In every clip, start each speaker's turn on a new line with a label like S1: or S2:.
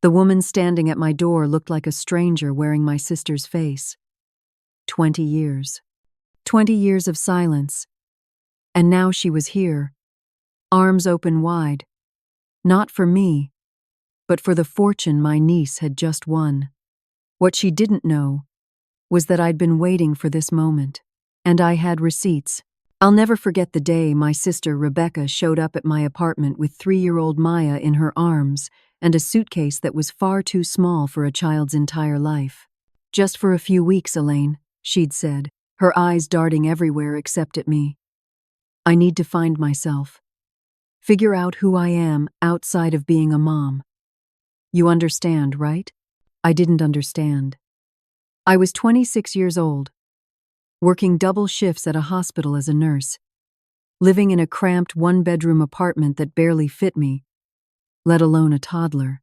S1: The woman standing at my door looked like a stranger wearing my sister's face. 20 years. 20 years of silence. And now she was here, arms open wide. Not for me, but for the fortune my niece had just won. What she didn't know was that I'd been waiting for this moment, and I had receipts. I'll never forget the day my sister Rebecca showed up at my apartment with 3-year-old Maya in her arms and a suitcase that was far too small for a child's entire life. "Just for a few weeks, Elaine," she'd said, her eyes darting everywhere except at me. "I need to find myself. Figure out who I am outside of being a mom. You understand, right?" I didn't understand. I was 26 years old, working double shifts at a hospital as a nurse, living in a cramped one-bedroom apartment that barely fit me, let alone a toddler.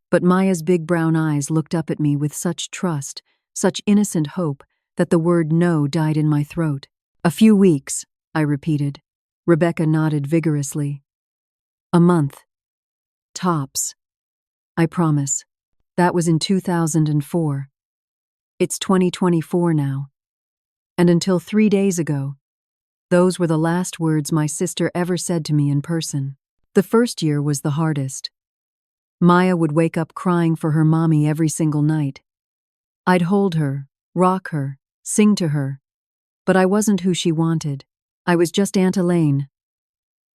S1: But Maya's big brown eyes looked up at me with such trust, such innocent hope, that the word no died in my throat. "A few weeks," I repeated. Rebecca nodded vigorously. "A month. Tops. I promise." That was in 2004. It's 2024 now. And until 3 days ago, those were the last words my sister ever said to me in person. The first year was the hardest. Maya would wake up crying for her mommy every single night. I'd hold her, rock her, sing to her. But I wasn't who she wanted. I was just Aunt Elaine,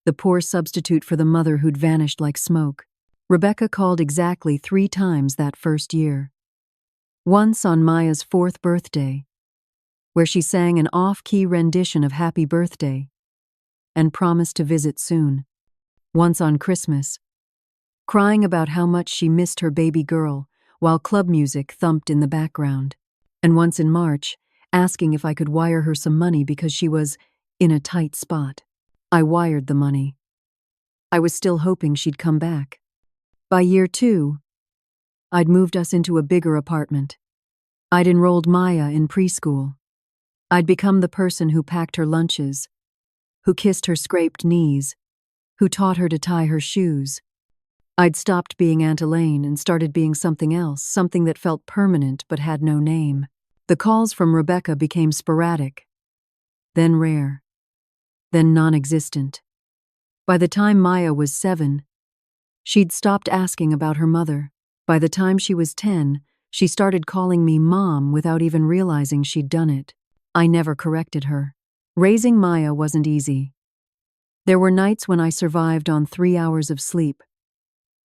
S1: the poor substitute for the mother who'd vanished like smoke. Rebecca called exactly 3 times that first year. Once on Maya's 4th birthday, where she sang an off-key rendition of Happy Birthday and promised to visit soon. Once on Christmas, crying about how much she missed her baby girl while club music thumped in the background. And once in March, asking if I could wire her some money because she was in a tight spot. I wired the money. I was still hoping she'd come back. By year 2, I'd moved us into a bigger apartment. I'd enrolled Maya in preschool. I'd become the person who packed her lunches, who kissed her scraped knees, who taught her to tie her shoes. I'd stopped being Aunt Elaine and started being something else, something that felt permanent but had no name. The calls from Rebecca became sporadic, then rare, then non-existent. By the time Maya was 7, she'd stopped asking about her mother. By the time she was 10, she started calling me Mom without even realizing she'd done it. I never corrected her. Raising Maya wasn't easy. There were nights when I survived on 3 hours of sleep,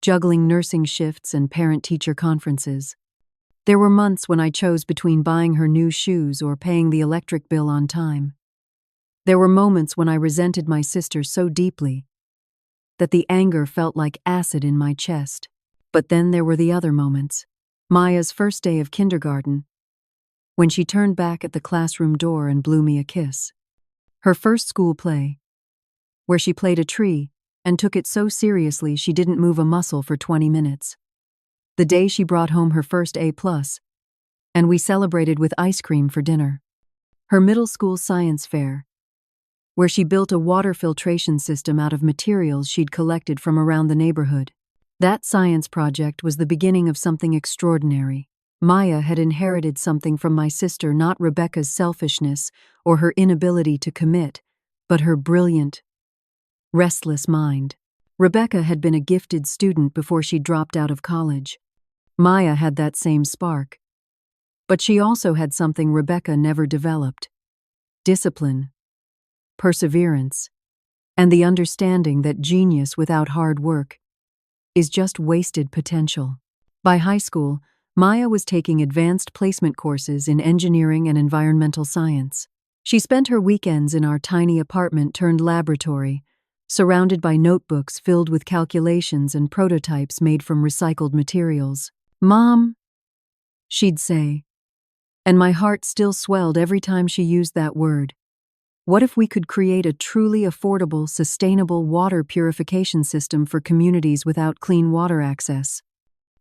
S1: juggling nursing shifts and parent-teacher conferences. There were months when I chose between buying her new shoes or paying the electric bill on time. There were moments when I resented my sister so deeply that the anger felt like acid in my chest. But then there were the other moments. Maya's first day of kindergarten, when she turned back at the classroom door and blew me a kiss. Her first school play, where she played a tree and took it so seriously she didn't move a muscle for 20 minutes. The day she brought home her first A+, and we celebrated with ice cream for dinner. Her middle school science fair, where she built a water filtration system out of materials she'd collected from around the neighborhood. That science project was the beginning of something extraordinary. Maya had inherited something from my sister, not Rebecca's selfishness or her inability to commit, but her brilliant, restless mind. Rebecca had been a gifted student before she dropped out of college. Maya had that same spark. But she also had something Rebecca never developed: discipline, perseverance, and the understanding that genius without hard work is just wasted potential. By high school, Maya was taking advanced placement courses in engineering and environmental science. She spent her weekends in our tiny apartment-turned-laboratory, surrounded by notebooks filled with calculations and prototypes made from recycled materials. "Mom," she'd say, and my heart still swelled every time she used that word. What if we could create a truly affordable, sustainable water purification system for communities without clean water access?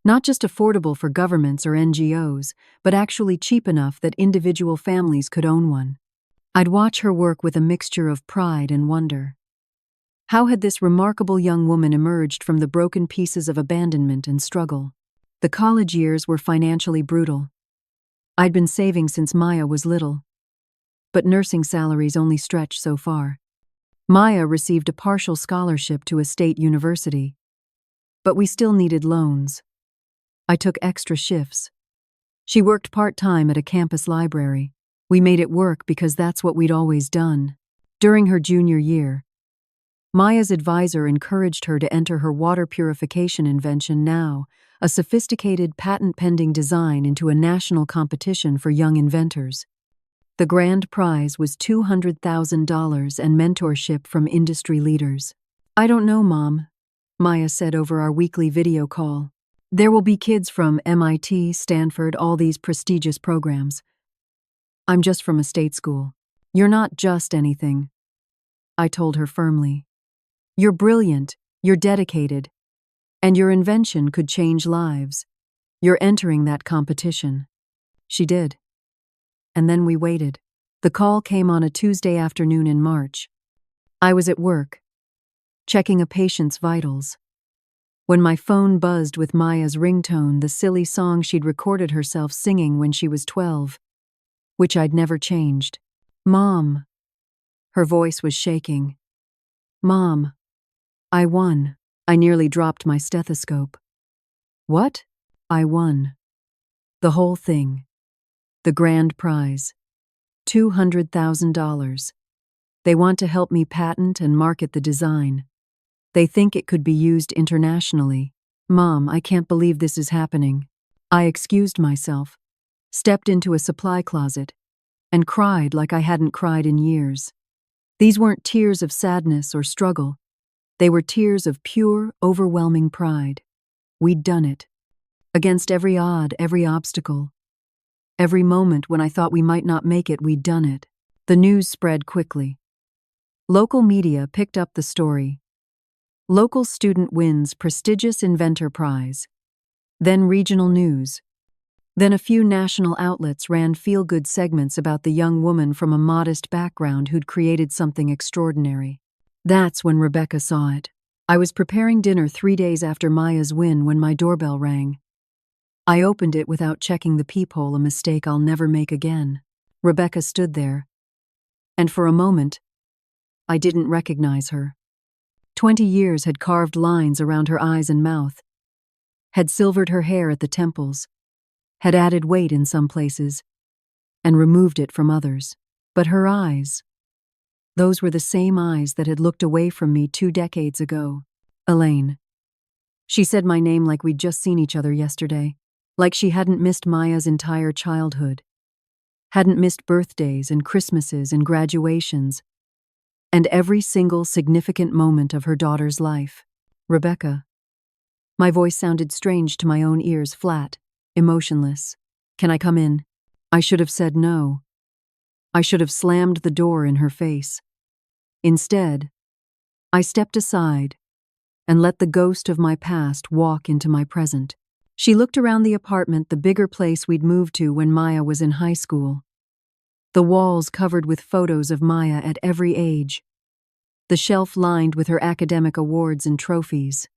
S1: Not just affordable for governments or NGOs, but actually cheap enough that individual families could own one. I'd watch her work with a mixture of pride and wonder. How had this remarkable young woman emerged from the broken pieces of abandonment and struggle? The college years were financially brutal. I'd been saving since Maya was little. But nursing salaries only stretched so far. Maya received a partial scholarship to a state university. But we still needed loans. I took extra shifts. She worked part-time at a campus library. We made it work because that's what we'd always done. During her junior year, Maya's advisor encouraged her to enter her water purification invention now, a sophisticated patent-pending design, into a national competition for young inventors. The grand prize was $200,000 and mentorship from industry leaders. "I don't know, Mom," Maya said over our weekly video call. "There will be kids from MIT, Stanford, all these prestigious programs. I'm just from a state school." "You're not just anything," I told her firmly. "You're brilliant, you're dedicated, and your invention could change lives. You're entering that competition." She did. And then we waited. The call came on a Tuesday afternoon in March. I was at work, checking a patient's vitals, when my phone buzzed with Maya's ringtone, the silly song she'd recorded herself singing when she was 12, which I'd never changed. "Mom." Her voice was shaking. "Mom, I won." I nearly dropped my stethoscope. "What?" "I won. The whole thing. The grand prize. $200,000. They want to help me patent and market the design. They think it could be used internationally." "Mom, I can't believe this is happening." I excused myself, stepped into a supply closet, and cried like I hadn't cried in years. These weren't tears of sadness or struggle. They were tears of pure, overwhelming pride. We'd done it. Against every odd, every obstacle. Every moment when I thought we might not make it, we'd done it. The news spread quickly. Local media picked up the story. Local student wins prestigious inventor prize. Then regional news. Then a few national outlets ran feel-good segments about the young woman from a modest background who'd created something extraordinary. That's when Rebecca saw it. I was preparing dinner 3 days after Maya's win when my doorbell rang. I opened it without checking the peephole, a mistake I'll never make again. Rebecca stood there, and for a moment, I didn't recognize her. 20 years had carved lines around her eyes and mouth, had silvered her hair at the temples, had added weight in some places, and removed it from others. But her eyes, those were the same eyes that had looked away from me 2 decades ago. "Elaine." She said my name like we'd just seen each other yesterday. Like she hadn't missed Maya's entire childhood, hadn't missed birthdays and Christmases and graduations, and every single significant moment of her daughter's life. "Rebecca." My voice sounded strange to my own ears, flat, emotionless. "Can I come in?" I should have said no. I should have slammed the door in her face. Instead, I stepped aside and let the ghost of my past walk into my present. She looked around the apartment, the bigger place we'd moved to when Maya was in high school. The walls covered with photos of Maya at every age. The shelf lined with her academic awards and trophies.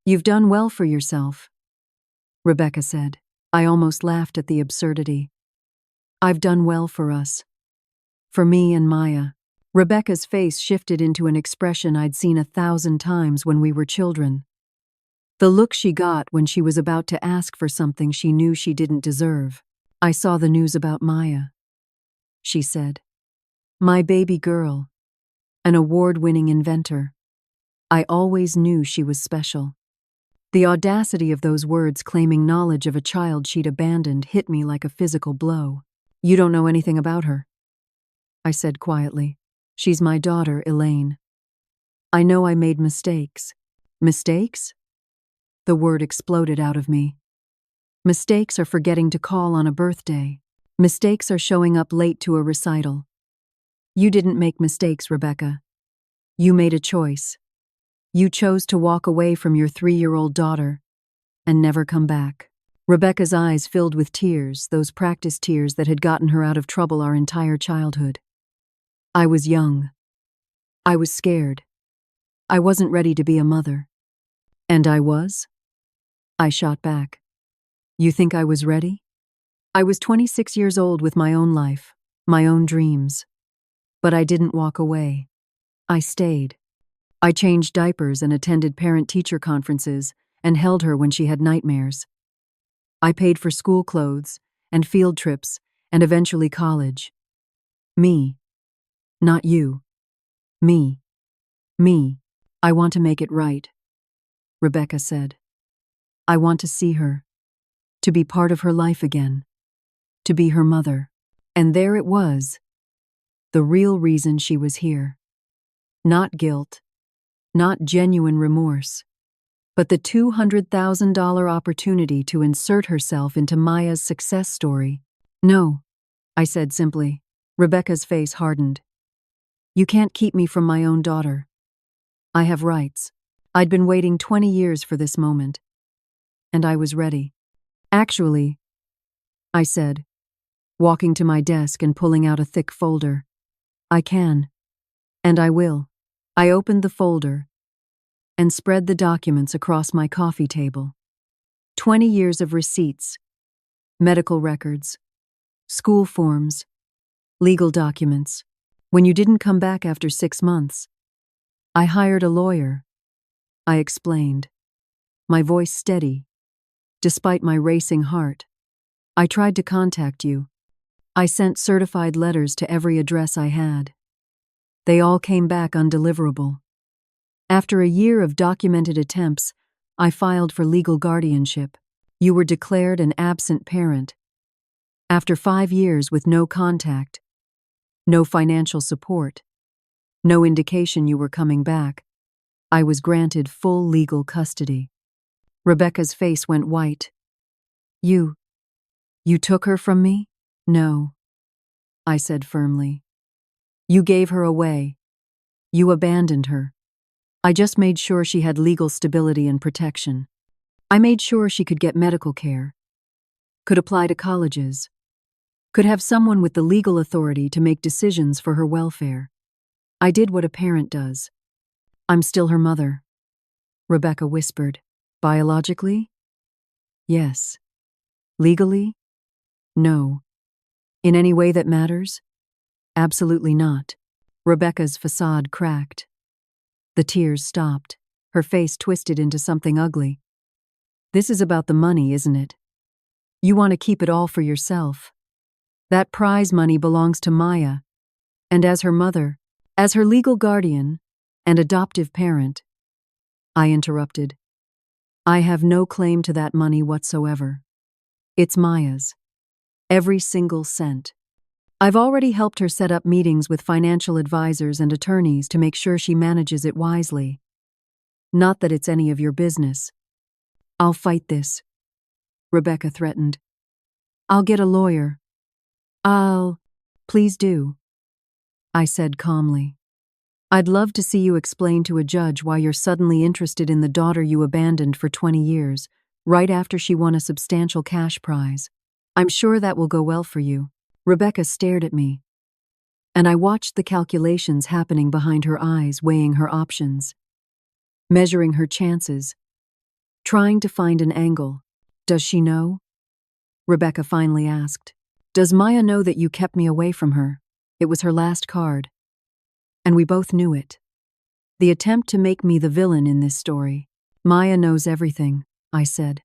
S1: "You've done well for yourself," Rebecca said. I almost laughed at the absurdity. "I've done well for us. For me and Maya." Rebecca's face shifted into an expression I'd seen 1,000 times when we were children. The look she got when she was about to ask for something she knew she didn't deserve. "I saw the news about Maya," she said. "My baby girl. An award-winning inventor. I always knew she was special." The audacity of those words, claiming knowledge of a child she'd abandoned, hit me like a physical blow. "You don't know anything about her," I said quietly. "She's my daughter, Elaine. I know I made mistakes." "Mistakes?" The word exploded out of me. "Mistakes are forgetting to call on a birthday. Mistakes are showing up late to a recital. You didn't make mistakes, Rebecca. You made a choice. You chose to walk away from your 3-year-old daughter and never come back." Rebecca's eyes filled with tears, those practice tears that had gotten her out of trouble our entire childhood. I was young. I was scared. I wasn't ready to be a mother. "And I was?" I shot back. You think I was ready? I was 26 years old with my own life, my own dreams. But I didn't walk away. I stayed. I changed diapers and attended parent-teacher conferences and held her when she had nightmares. I paid for school clothes and field trips and eventually college. Me. Not you. Me. Me. I want to make it right, Rebecca said. I want to see her. To be part of her life again. To be her mother. And there it was. The real reason she was here. Not guilt. Not genuine remorse. But the $200,000 opportunity to insert herself into Maya's success story. No, I said simply. Rebecca's face hardened. You can't keep me from my own daughter. I have rights. I'd been waiting 20 years for this moment. And I was ready. Actually, I said, walking to my desk and pulling out a thick folder. I can. And I will. I opened the folder and spread the documents across my coffee table. 20 years of receipts, medical records, school forms, legal documents. When you didn't come back after 6 months, I hired a lawyer. I explained, my voice steady, despite my racing heart. I tried to contact you. I sent certified letters to every address I had. They all came back undeliverable. After a year of documented attempts, I filed for legal guardianship. You were declared an absent parent. After 5 years with no contact, no financial support, no indication you were coming back, I was granted full legal custody. Rebecca's face went white. You took her from me? No, I said firmly. You gave her away. You abandoned her. I just made sure she had legal stability and protection. I made sure she could get medical care, could apply to colleges, could have someone with the legal authority to make decisions for her welfare. I did what a parent does. I'm still her mother, Rebecca whispered. Biologically? Yes. Legally? No. In any way that matters? Absolutely not. Rebecca's facade cracked. The tears stopped. Her face twisted into something ugly. This is about the money, isn't it? You want to keep it all for yourself. That prize money belongs to Maya. And as her mother, as her legal guardian and adoptive parent, I interrupted. I have no claim to that money whatsoever. It's Maya's. Every single cent. I've already helped her set up meetings with financial advisors and attorneys to make sure she manages it wisely. Not that it's any of your business. I'll fight this, Rebecca threatened. I'll get a lawyer. Please do, I said calmly. I'd love to see you explain to a judge why you're suddenly interested in the daughter you abandoned for 20 years, right after she won a substantial cash prize. I'm sure that will go well for you. Rebecca stared at me, and I watched the calculations happening behind her eyes, weighing her options, measuring her chances, trying to find an angle. Does she know? Rebecca finally asked. Does Maya know that you kept me away from her? It was her last card. And we both knew it. The attempt to make me the villain in this story. Maya knows everything, I said.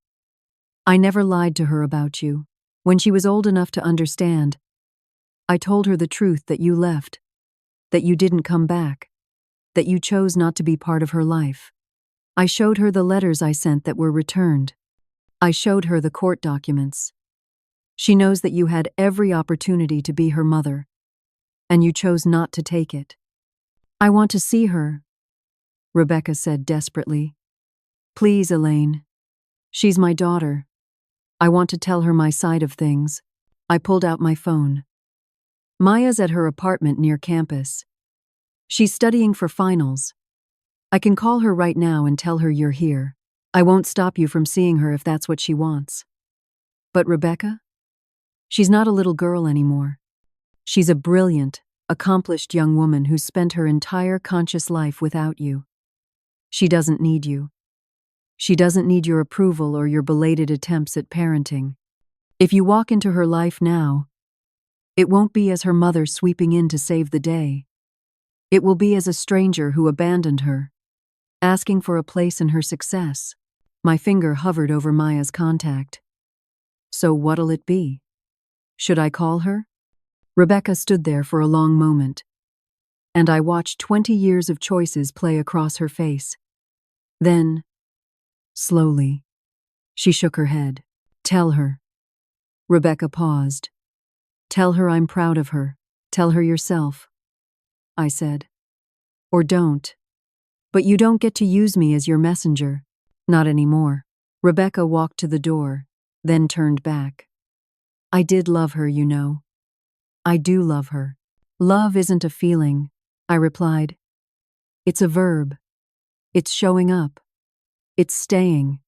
S1: I never lied to her about you. When she was old enough to understand, I told her the truth, that you left, that you didn't come back, that you chose not to be part of her life. I showed her the letters I sent that were returned. I showed her the court documents. She knows that you had every opportunity to be her mother, and you chose not to take it. I want to see her, Rebecca said desperately. Please, Elaine. She's my daughter. I want to tell her my side of things. I pulled out my phone. Maya's at her apartment near campus. She's studying for finals. I can call her right now and tell her you're here. I won't stop you from seeing her if that's what she wants. But Rebecca? She's not a little girl anymore. She's a brilliant, accomplished young woman who's spent her entire conscious life without you. She doesn't need you. She doesn't need your approval or your belated attempts at parenting. If you walk into her life now, it won't be as her mother sweeping in to save the day. It will be as a stranger who abandoned her, asking for a place in her success. My finger hovered over Maya's contact. So what'll it be? Should I call her? Rebecca stood there for a long moment, and I watched 20 years of choices play across her face. Then, slowly, she shook her head. Tell her. Rebecca paused. Tell her I'm proud of her. Tell her yourself, I said. Or don't. But you don't get to use me as your messenger. Not anymore. Rebecca walked to the door, then turned back. I did love her, you know. I do love her. Love isn't a feeling, I replied. It's a verb. It's showing up. It's staying.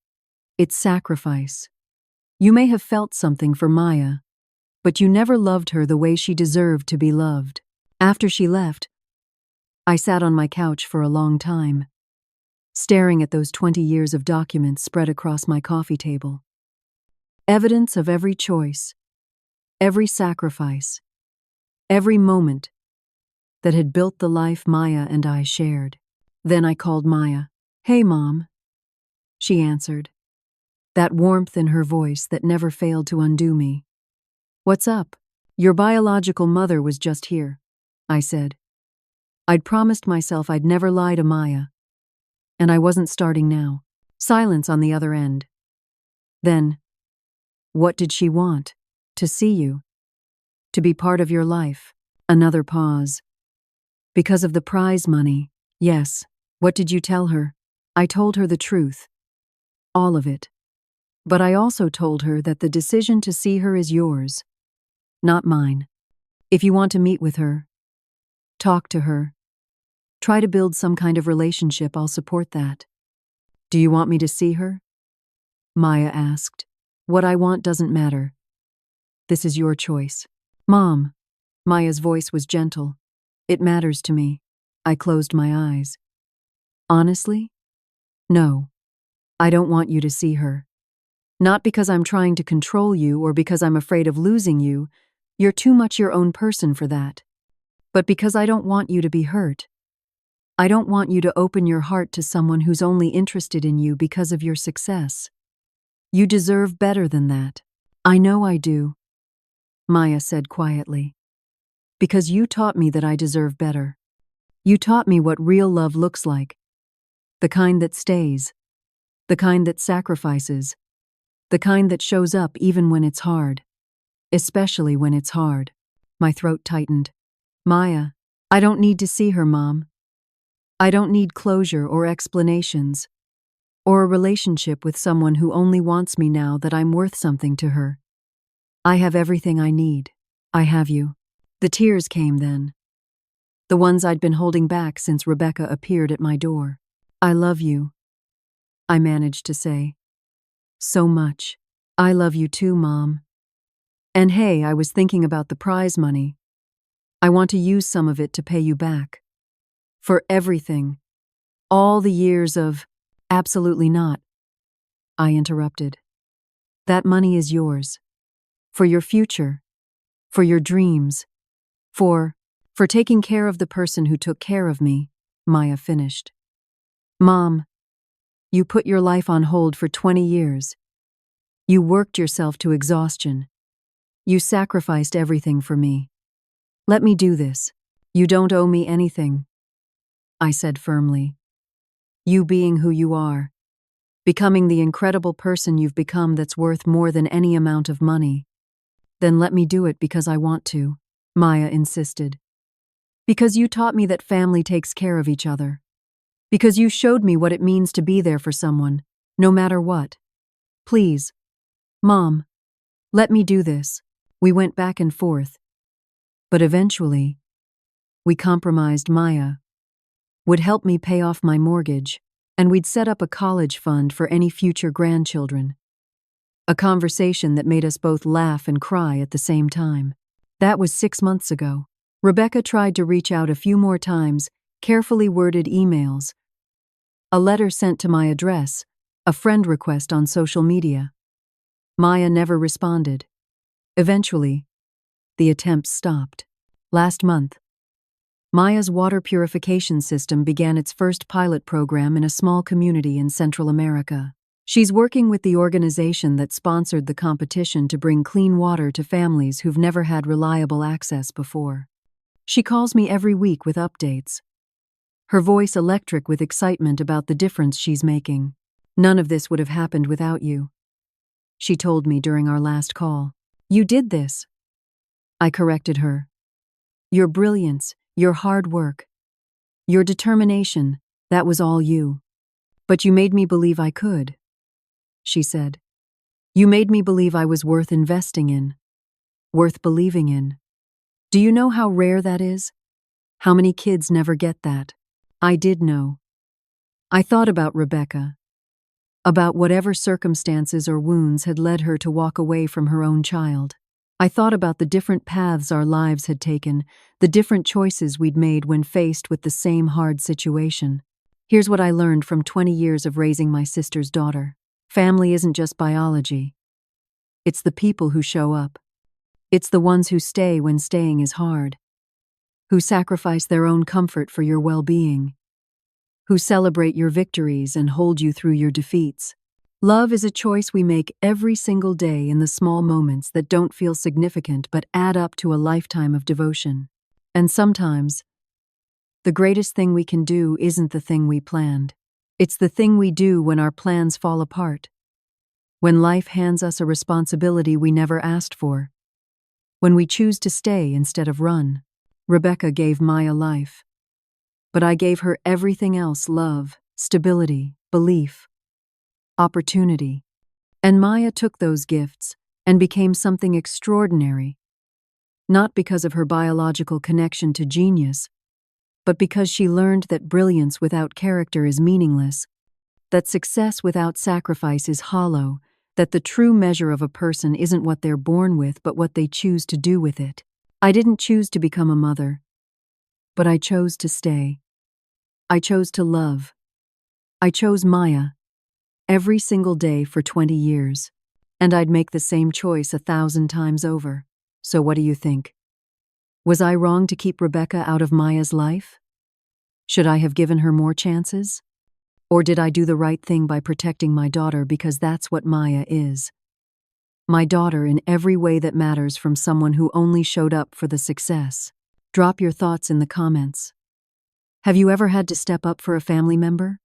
S1: It's sacrifice. You may have felt something for Maya, but you never loved her the way she deserved to be loved. After she left, I sat on my couch for a long time, staring at those 20 years of documents spread across my coffee table. Evidence of every choice, every sacrifice, every moment that had built the life Maya and I shared. Then I called Maya. Hey, Mom. She answered, that warmth in her voice that never failed to undo me. What's up? Your biological mother was just here, I said. I'd promised myself I'd never lie to Maya, and I wasn't starting now. Silence on the other end. Then, what did she want? To see you. To be part of your life. Another pause. Because of the prize money. Yes. What did you tell her? I told her the truth. All of it. But I also told her that the decision to see her is yours, not mine. If you want to meet with her, talk to her, try to build some kind of relationship, I'll support that. Do you want me to see her? Maya asked. What I want doesn't matter. This is your choice. Mom. Maya's voice was gentle. It matters to me. I closed my eyes. Honestly? No. I don't want you to see her. Not because I'm trying to control you or because I'm afraid of losing you. You're too much your own person for that. But because I don't want you to be hurt. I don't want you to open your heart to someone who's only interested in you because of your success. You deserve better than that. I know I do, Maya said quietly. Because you taught me that I deserve better. You taught me what real love looks like. The kind that stays. The kind that sacrifices. The kind that shows up even when it's hard. Especially when it's hard. My throat tightened. Maya, I don't need to see her, Mom. I don't need closure or explanations. Or a relationship with someone who only wants me now that I'm worth something to her. I have everything I need. I have you. The tears came then. The ones I'd been holding back since Rebecca appeared at my door. I love you, I managed to say. So much. I love you too, Mom. And hey, I was thinking about the prize money. I want to use some of it to pay you back. For everything. All the years of, absolutely not. I interrupted. That money is yours. For your future. For your dreams. For taking care of the person who took care of me, Maya finished. Mom, you put your life on hold for 20 years. You worked yourself to exhaustion. You sacrificed everything for me. Let me do this. You don't owe me anything, I said firmly. You being who you are, becoming the incredible person you've become that's worth more than any amount of money. Then let me do it because I want to, Maya insisted. Because you taught me that family takes care of each other. Because you showed me what it means to be there for someone, no matter what. Please, Mom, let me do this. We went back and forth. But eventually, we compromised. Maya would help me pay off my mortgage, and we'd set up a college fund for any future grandchildren. A conversation that made us both laugh and cry at the same time. That was 6 months ago. Rebecca tried to reach out a few more times, carefully worded emails. A letter sent to my address, A friend request on social media. Maya never responded. Eventually, the attempts stopped. Last month, Maya's water purification system began its first pilot program in a small community in Central America. She's working with the organization that sponsored the competition to bring clean water to families who've never had reliable access before. She calls me every week with updates, her voice electric with excitement about the difference she's making. "None of this would have happened without you," she told me during our last call. "You did this," I corrected her. "Your brilliance, your hard work, your determination, that was all you. But you made me believe I could," she said. "You made me believe I was worth investing in, worth believing in. Do you know how rare that is? How many kids never get that?" I did know. I thought about Rebecca, about whatever circumstances or wounds had led her to walk away from her own child. I thought about the different paths our lives had taken, the different choices we'd made when faced with the same hard situation. Here's what I learned from 20 years of raising my sister's daughter. Family isn't just biology. It's the people who show up. It's the ones who stay when staying is hard, who sacrifice their own comfort for your well-being, who celebrate your victories and hold you through your defeats. Love is a choice we make every single day in the small moments that don't feel significant but add up to a lifetime of devotion. And sometimes, the greatest thing we can do isn't the thing we planned. It's the thing we do when our plans fall apart, when life hands us a responsibility we never asked for, when we choose to stay instead of run. Rebecca gave Maya life, but I gave her everything else: love, stability, belief, opportunity. And Maya took those gifts and became something extraordinary, not because of her biological connection to genius, but because she learned that brilliance without character is meaningless, that success without sacrifice is hollow, that the true measure of a person isn't what they're born with but what they choose to do with it. I didn't choose to become a mother, but I chose to stay. I chose to love. I chose Maya every single day for 20 years, and I'd make the same choice 1,000 times over. So what do you think? Was I wrong to keep Rebecca out of Maya's life? Should I have given her more chances? Or did I do the right thing by protecting my daughter because that's what Maya is? My daughter in every way that matters, from someone who only showed up for the success. Drop your thoughts in the comments. Have you ever had to step up for a family member?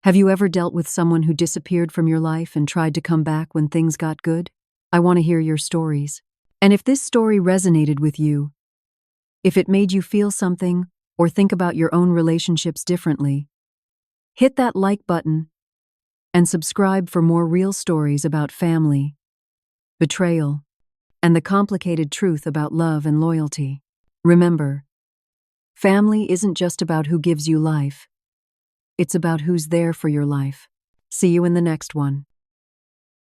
S1: Have you ever dealt with someone who disappeared from your life and tried to come back when things got good? I want to hear your stories. And if this story resonated with you, if it made you feel something or think about your own relationships differently, hit that like button and subscribe for more real stories about family, betrayal, and the complicated truth about love and loyalty. Remember, family isn't just about who gives you life. It's about who's there for your life. See you in the next one.